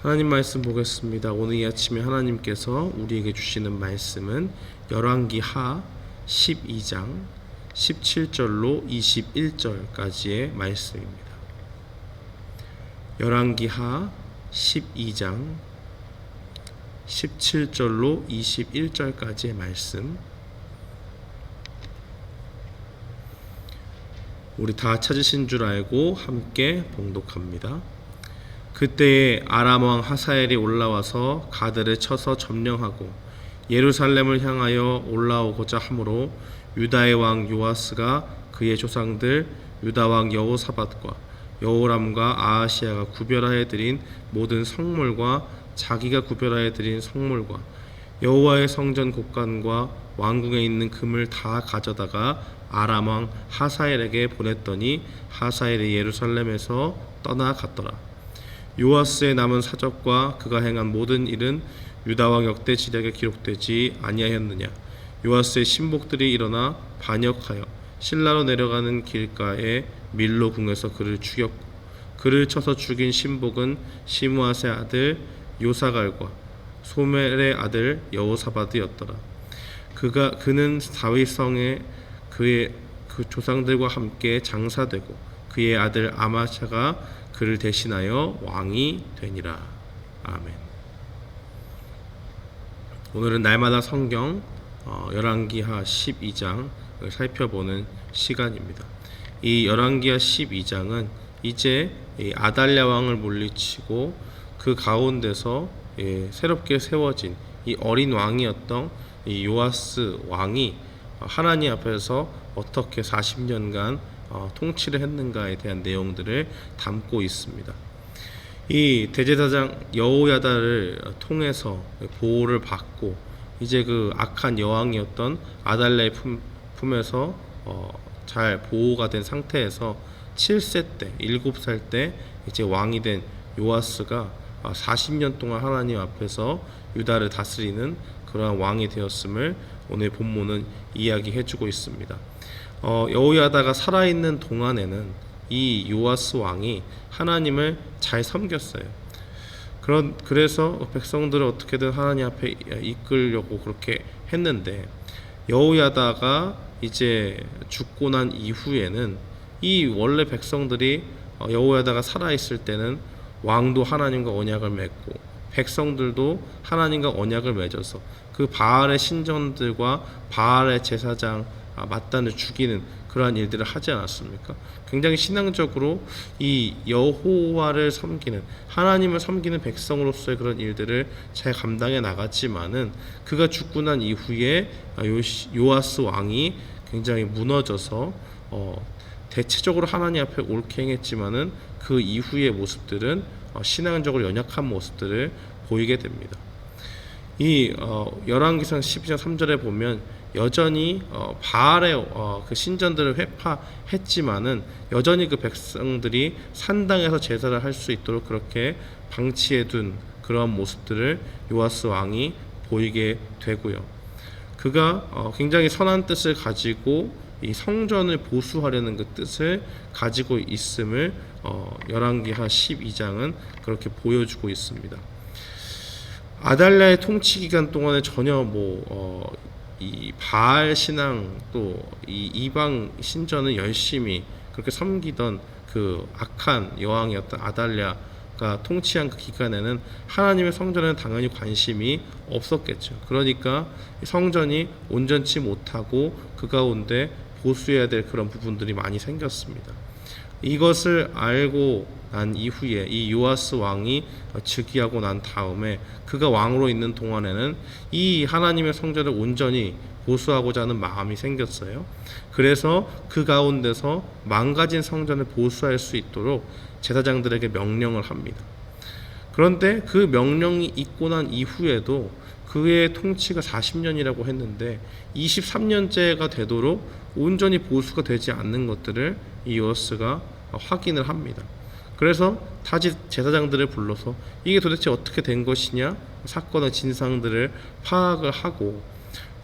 하나님 말씀 보겠습니다. 오늘 이 아침에 하나님께서 우리에게 주시는 말씀은 열왕기하 12장 17절로 21절까지의 말씀입니다. 열왕기하 12장 17절로 21절까지의 말씀, 우리 다 찾으신 줄 알고 함께 봉독합니다. 그때에 아람 왕 하사엘이 올라와서 가드를 쳐서 점령하고 예루살렘을 향하여 올라오고자 하므로 유다의 왕 요아스가 그의 조상들 유다 왕 여호사밧과 여호람과 아하시야가 구별하여 드린 모든 성물과 자기가 구별하여 드린 성물과 여호와의 성전 곳간과 왕궁에 있는 금을 다 가져다가 아람 왕 하사엘에게 보냈더니 하사엘이 예루살렘에서 떠나갔더라. 요아스의 남은 사적과 그가 행한 모든 일은 유다 왕 역대 지략에 기록되지 아니하였느냐. 요아스의 신복들이 일어나 반역하여 실라로 내려가는 길가에 밀로 궁에서 그를 죽였고 그를 쳐서 죽인 신복은 시므아스의 아들 요사갈과 소멜의 아들 여호사밧이었더라. 그는 다윗성에 그의 조상들과 함께 장사되고 그의 아들 아마샤가 그를 대신하여 왕이 되니라. 아멘. 오늘은 날마다 성경 열왕기하 12장을 살펴보는 시간입니다. 이 열왕기하 12장은 이제 아달랴 왕을 물리치고 그 가운데서 새롭게 세워진 이 어린 왕이었던 이 요아스 왕이 하나님 앞에서 어떻게 40년간 통치를 했는가에 대한 내용들을 담고 있습니다. 이 대제사장 여호야다를 통해서 보호를 받고 이제 그 악한 여왕이었던 아달랴의 품에서 잘 보호가 된 상태에서 7세 때 7살 때 이제 왕이 된 요아스가 40년 동안 하나님 앞에서 유다를 다스리는 그러한 왕이 되었음을 오늘 본문은 이야기해주고 있습니다. 여호야다가 살아있는 동안에는 이 요아스 왕이 하나님을 잘 섬겼어요. 그래서 백성들을 어떻게든 하나님 앞에 이끌려고 그렇게 했는데, 여호야다가 이제 죽고 난 이후에는 이 원래 백성들이 여호야다가 살아있을 때는 왕도 하나님과 언약을 맺고 백성들도 하나님과 언약을 맺어서 그 바알의 신전들과 바알의 제사장 맏단을 죽이는 그러한 일들을 하지 않았습니까? 굉장히 신앙적으로 이 여호와를 섬기는, 하나님을 섬기는 백성으로서의 그런 일들을 잘 감당해 나갔지만은 그가 죽고 난 이후에 요아스 왕이 굉장히 무너져서 대체적으로 하나님 앞에 옳게 행했지만은 그 이후의 모습들은 신앙적으로 연약한 모습들을 보이게 됩니다. 이 열왕기상 12장 3절에 보면 여전히 바알의 그 신전들을 회파했지만은 여전히 그 백성들이 산당에서 제사를 할 수 있도록 그렇게 방치해둔 그런 모습들을 요아스 왕이 보이게 되고요. 그가 굉장히 선한 뜻을 가지고 이 성전을 보수하려는 그 뜻을 가지고 있음을 열왕기하 12장은 그렇게 보여주고 있습니다. 아달랴의 통치 기간 동안에 전혀 이 바알 신앙 또 이 이방 신전을 열심히 그렇게 섬기던 그 악한 여왕이었던 아달랴가 통치한 그 기간에는 하나님의 성전에는 당연히 관심이 없었겠죠. 그러니까 성전이 온전치 못하고 그 가운데 보수해야 될 그런 부분들이 많이 생겼습니다. 이것을 알고 난 이후에 이 요아스 왕이 즉위하고 난 다음에 그가 왕으로 있는 동안에는 이 하나님의 성전을 온전히 보수하고자 하는 마음이 생겼어요. 그래서 그 가운데서 망가진 성전을 보수할 수 있도록 제사장들에게 명령을 합니다. 그런데 그 명령이 있고 난 이후에도 그의 통치가 40년이라고 했는데 23년째가 되도록 온전히 보수가 되지 않는 것들을 이 요아스가 확인을 합니다. 그래서 타지 제사장들을 불러서 이게 도대체 어떻게 된 것이냐, 사건의 진상들을 파악을 하고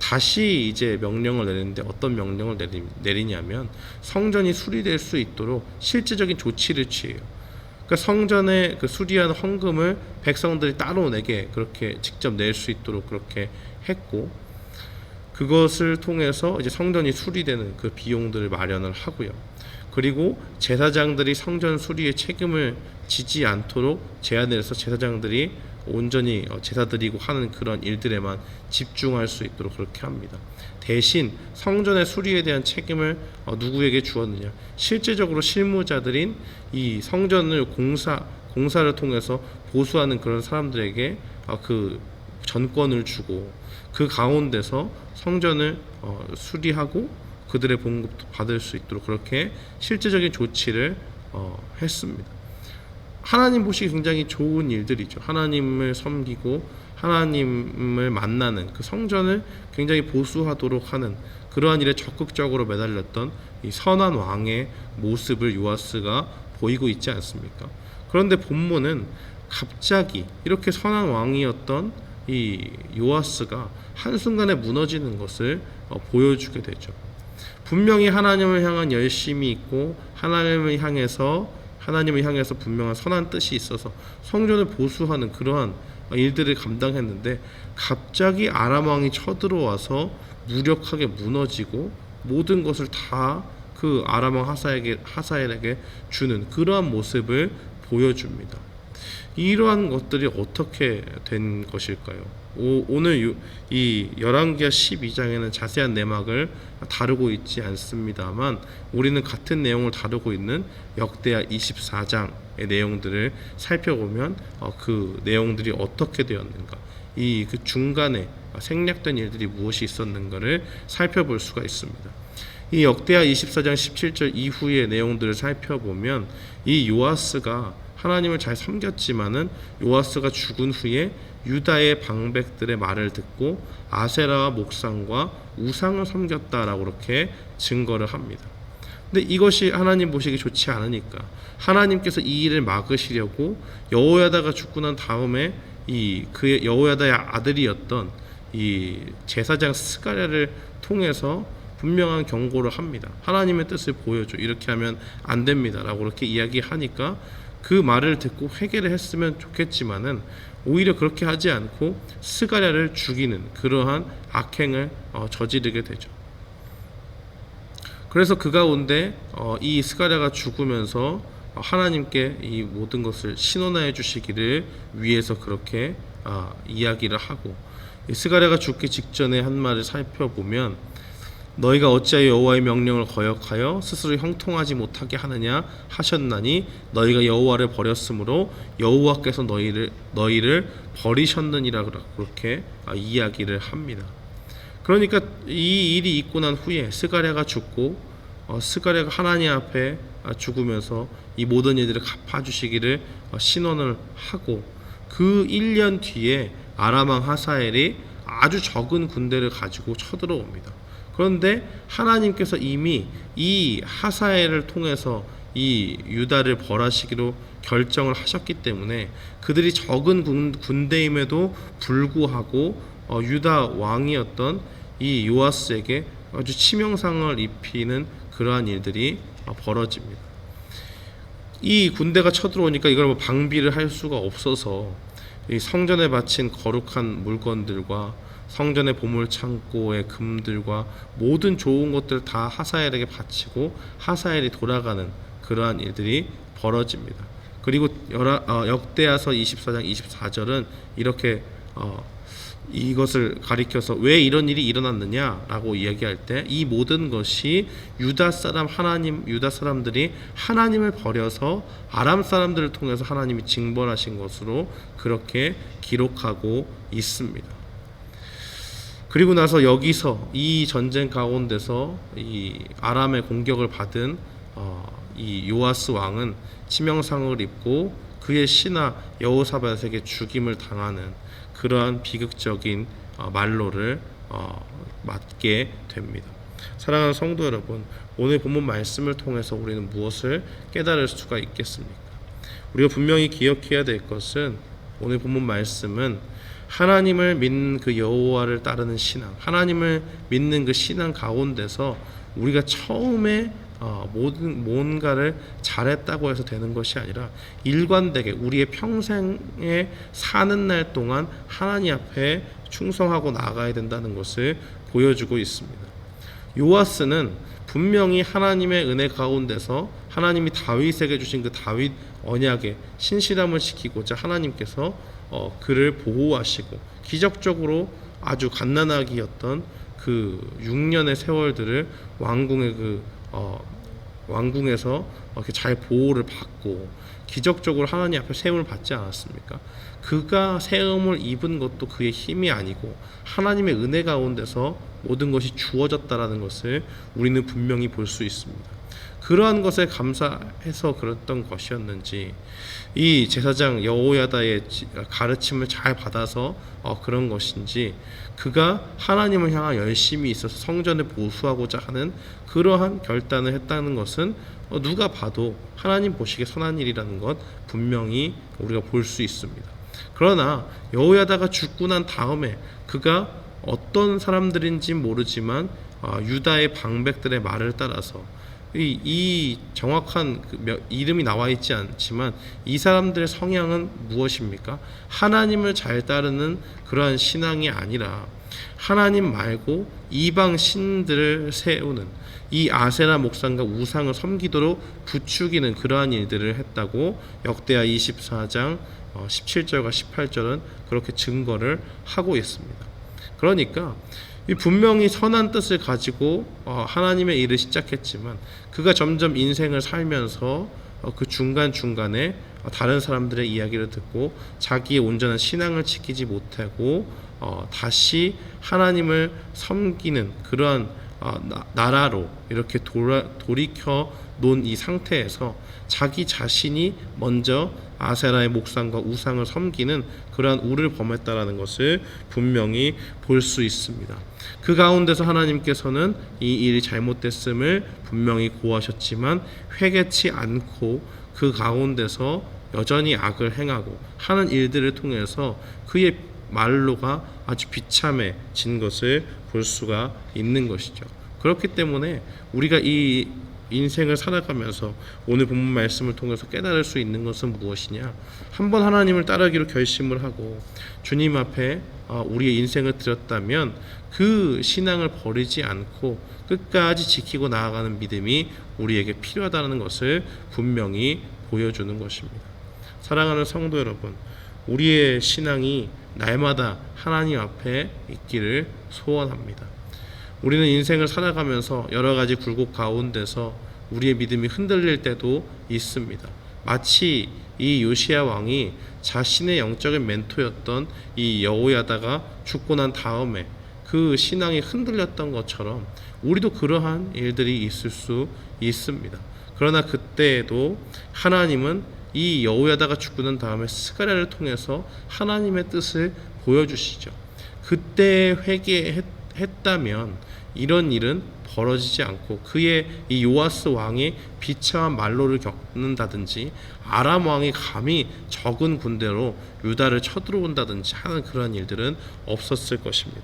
다시 이제 명령을 내리는데 어떤 명령을 내리냐면 성전이 수리될 수 있도록 실질적인 조치를 취해요. 그러니까 성전에 그 수리한 헌금을 백성들이 따로 내게 그렇게 직접 낼 수 있도록 그렇게 했고, 그것을 통해서 이제 성전이 수리되는 그 비용들을 마련을 하고요. 그리고 제사장들이 성전 수리의 책임을 지지 않도록 제한을 해서 제사장들이 온전히 제사 드리고 하는 그런 일들에만 집중할 수 있도록 그렇게 합니다. 대신 성전의 수리에 대한 책임을 누구에게 주었느냐? 실제적으로 실무자들인 이 성전을 공사를 통해서 보수하는 그런 사람들에게 그 전권을 주고, 그 가운데서 성전을 수리하고 그들의 봉급도 받을 수 있도록 그렇게 실제적인 조치를 했습니다. 하나님 보시기 굉장히 좋은 일들이죠. 하나님을 섬기고 하나님을 만나는 그 성전을 굉장히 보수하도록 하는 그러한 일에 적극적으로 매달렸던 이 선한 왕의 모습을 요아스가 보이고 있지 않습니까? 그런데 본문은 갑자기 이렇게 선한 왕이었던 이 요아스가 한순간에 무너지는 것을 보여주게 되죠. 분명히 하나님을 향한 열심이 있고 하나님을 향해서 분명한 선한 뜻이 있어서 성전을 보수하는 그러한 일들을 감당했는데, 갑자기 아람 왕이 쳐들어와서 무력하게 무너지고 모든 것을 다 그 아람 왕 하사엘에게 주는 그러한 모습을 보여줍니다. 이러한 것들이 어떻게 된 것일까요? 오늘 이 열왕기하 12장에는 자세한 내막을 다루고 있지 않습니다만, 우리는 같은 내용을 다루고 있는 역대하 24장의 내용들을 살펴보면 그 내용들이 어떻게 되었는가, 이 그 중간에 생략된 일들이 무엇이 있었는가를 살펴볼 수가 있습니다. 이 역대하 24장 17절 이후의 내용들을 살펴보면, 이 요아스가 하나님을 잘 섬겼지만은 요아스가 죽은 후에 유다의 방백들의 말을 듣고 아세라와 목상과 우상을 섬겼다라고 그렇게 증거를 합니다. 근데 이것이 하나님 보시기 좋지 않으니까 하나님께서 이 일을 막으시려고 여호야다가 죽고 난 다음에 그의 여호야다의 아들이었던 이 제사장 스가랴를 통해서 분명한 경고를 합니다. 하나님의 뜻을 보여줘, 이렇게 하면 안 됩니다라고 그렇게 이야기하니까 그 말을 듣고 회개를 했으면 좋겠지만은 오히려 그렇게 하지 않고 스가랴를 죽이는 그러한 악행을 저지르게 되죠. 그래서 그 가운데 이 스가랴가 죽으면서 하나님께 이 모든 것을 신원하여 주시기를 위해서 그렇게 이야기를 하고, 스가랴가 죽기 직전에 한 말을 살펴보면, 너희가 어찌하여 여호와의 명령을 거역하여 스스로 형통하지 못하게 하느냐 하셨나니 너희가 여호와를 버렸으므로 여호와께서 너희를 버리셨느니라, 그렇게 이야기를 합니다. 그러니까 이 일이 있고 난 후에 스가랴가 죽고 스가랴가 하나님 앞에 죽으면서 이 모든 일들을 갚아주시기를 신원을 하고, 그 1년 뒤에 아람 왕 하사엘이 아주 적은 군대를 가지고 쳐들어옵니다. 그런데 하나님께서 이미 이 하사엘을 통해서 이 유다를 벌하시기로 결정을 하셨기 때문에 그들이 적은 군대임에도 불구하고 유다 왕이었던 이 요아스에게 아주 치명상을 입히는 그러한 일들이 벌어집니다. 이 군대가 쳐들어오니까 이걸 뭐 방비를 할 수가 없어서 이 성전에 바친 거룩한 물건들과 성전의 보물 창고의 금들과 모든 좋은 것들을 다 하사엘에게 바치고 하사엘이 돌아가는 그러한 일들이 벌어집니다. 그리고 역대하서 24장 24절은 이렇게 이것을 가리켜서 왜 이런 일이 일어났느냐라고 이야기할 때, 이 모든 것이 유다 사람들이 하나님을 버려서 아람 사람들을 통해서 하나님이 징벌하신 것으로 그렇게 기록하고 있습니다. 그리고 나서 여기서 이 전쟁 가운데서 이 아람의 공격을 받은 이 요아스 왕은 치명상을 입고 그의 신하 여호사밧에게 죽임을 당하는 그러한 비극적인 말로를 맞게 됩니다. 사랑하는 성도 여러분, 오늘 본문 말씀을 통해서 우리는 무엇을 깨달을 수가 있겠습니까? 우리가 분명히 기억해야 될 것은, 오늘 본문 말씀은 하나님을 믿는 그 여호와를 따르는 신앙, 하나님을 믿는 그 신앙 가운데서 우리가 처음에 뭔가를 잘했다고 해서 되는 것이 아니라 일관되게 우리의 평생에 사는 날 동안 하나님 앞에 충성하고 나아가야 된다는 것을 보여주고 있습니다. 요아스는 분명히 하나님의 은혜 가운데서 하나님이 다윗에게 주신 그 다윗 언약의 신실함을 지키고자 하나님께서 그를 보호하시고 기적적으로 아주 갓난아기였던 그 6년의 세월들을 왕궁에서 이렇게 잘 보호를 받고 기적적으로 하나님 앞에 세움을 받지 않았습니까? 그가 세움을 입은 것도 그의 힘이 아니고 하나님의 은혜 가운데서 모든 것이 주어졌다라는 것을 우리는 분명히 볼 수 있습니다. 그러한 것에 감사해서 그랬던 것이었는지 이 제사장 여호야다의 가르침을 잘 받아서 그런 것인지 그가 하나님을 향한 열심이 있어서 성전을 보수하고자 하는 그러한 결단을 했다는 것은 누가 봐도 하나님 보시기에 선한 일이라는 것 분명히 우리가 볼 수 있습니다. 그러나 여호야다가 죽고 난 다음에 그가 어떤 사람들인지 모르지만 유다의 방백들의 말을 따라서 이 정확한 이름이 나와 있지 않지만 이 사람들의 성향은 무엇입니까? 하나님을 잘 따르는 그러한 신앙이 아니라 하나님 말고 이방 신들을 세우는 이 아세라 목상과 우상을 섬기도록 부추기는 그러한 일들을 했다고 역대하 24장 17절과 18절은 그렇게 증거를 하고 있습니다. 그러니까 분명히 선한 뜻을 가지고 하나님의 일을 시작했지만 그가 점점 인생을 살면서 그 중간중간에 다른 사람들의 이야기를 듣고 자기의 온전한 신앙을 지키지 못하고 다시 하나님을 섬기는 그러한 나라로 이렇게 돌이켜 놓은 이 상태에서 자기 자신이 먼저 아세라의 목상과 우상을 섬기는 그러한 우를 범했다라는 것을 분명히 볼 수 있습니다. 그 가운데서 하나님께서는 이 일이 잘못됐음을 분명히 고하셨지만 회개치 않고 그 가운데서 여전히 악을 행하고 하는 일들을 통해서 그의 말로가 아주 비참해진 것을 볼 수가 있는 것이죠. 그렇기 때문에 우리가 이 인생을 살아가면서 오늘 본문 말씀을 통해서 깨달을 수 있는 것은 무엇이냐? 한번 하나님을 따르기로 결심을 하고 주님 앞에 우리의 인생을 드렸다면 그 신앙을 버리지 않고 끝까지 지키고 나아가는 믿음이 우리에게 필요하다는 것을 분명히 보여주는 것입니다. 사랑하는 성도 여러분, 우리의 신앙이 날마다 하나님 앞에 있기를 소원합니다. 우리는 인생을 살아가면서 여러 가지 굴곡 가운데서 우리의 믿음이 흔들릴 때도 있습니다. 마치 이 요시야 왕이 자신의 영적인 멘토였던 이 여호야다가 죽고 난 다음에 그 신앙이 흔들렸던 것처럼 우리도 그러한 일들이 있을 수 있습니다. 그러나 그때에도 하나님은 이 여호야다가 죽고 난 다음에 스가랴를 통해서 하나님의 뜻을 보여주시죠. 그때 회개했다면 이런 일은 벌어지지 않고 그의 이 요아스 왕의 비참한 말로를 겪는다든지 아람 왕이 감히 적은 군대로 유다를 쳐들어온다든지 하는 그런 일들은 없었을 것입니다.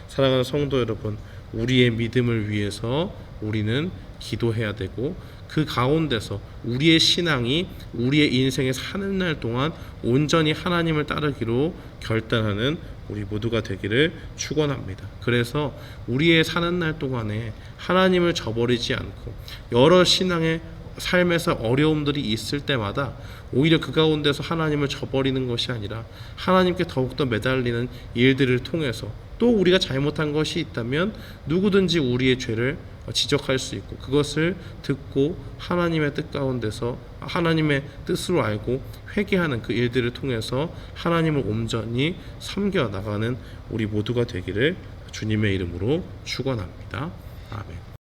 사랑하는 성도 여러분, 우리의 믿음을 위해서 우리는 기도해야 되고 그 가운데서 우리의 신앙이 우리의 인생에 사는 날 동안 온전히 하나님을 따르기로 결단하는 우리 모두가 되기를 축원합니다. 그래서 우리의 사는 날 동안에 하나님을 저버리지 않고 여러 신앙의 삶에서 어려움들이 있을 때마다 오히려 그 가운데서 하나님을 저버리는 것이 아니라 하나님께 더욱더 매달리는 일들을 통해서 또 우리가 잘못한 것이 있다면 누구든지 우리의 죄를 지적할 수 있고 그것을 듣고 하나님의 뜻 가운데서 하나님의 뜻으로 알고 회개하는 그 일들을 통해서 하나님을 온전히 섬겨 나가는 우리 모두가 되기를 주님의 이름으로 축원합니다. 아멘.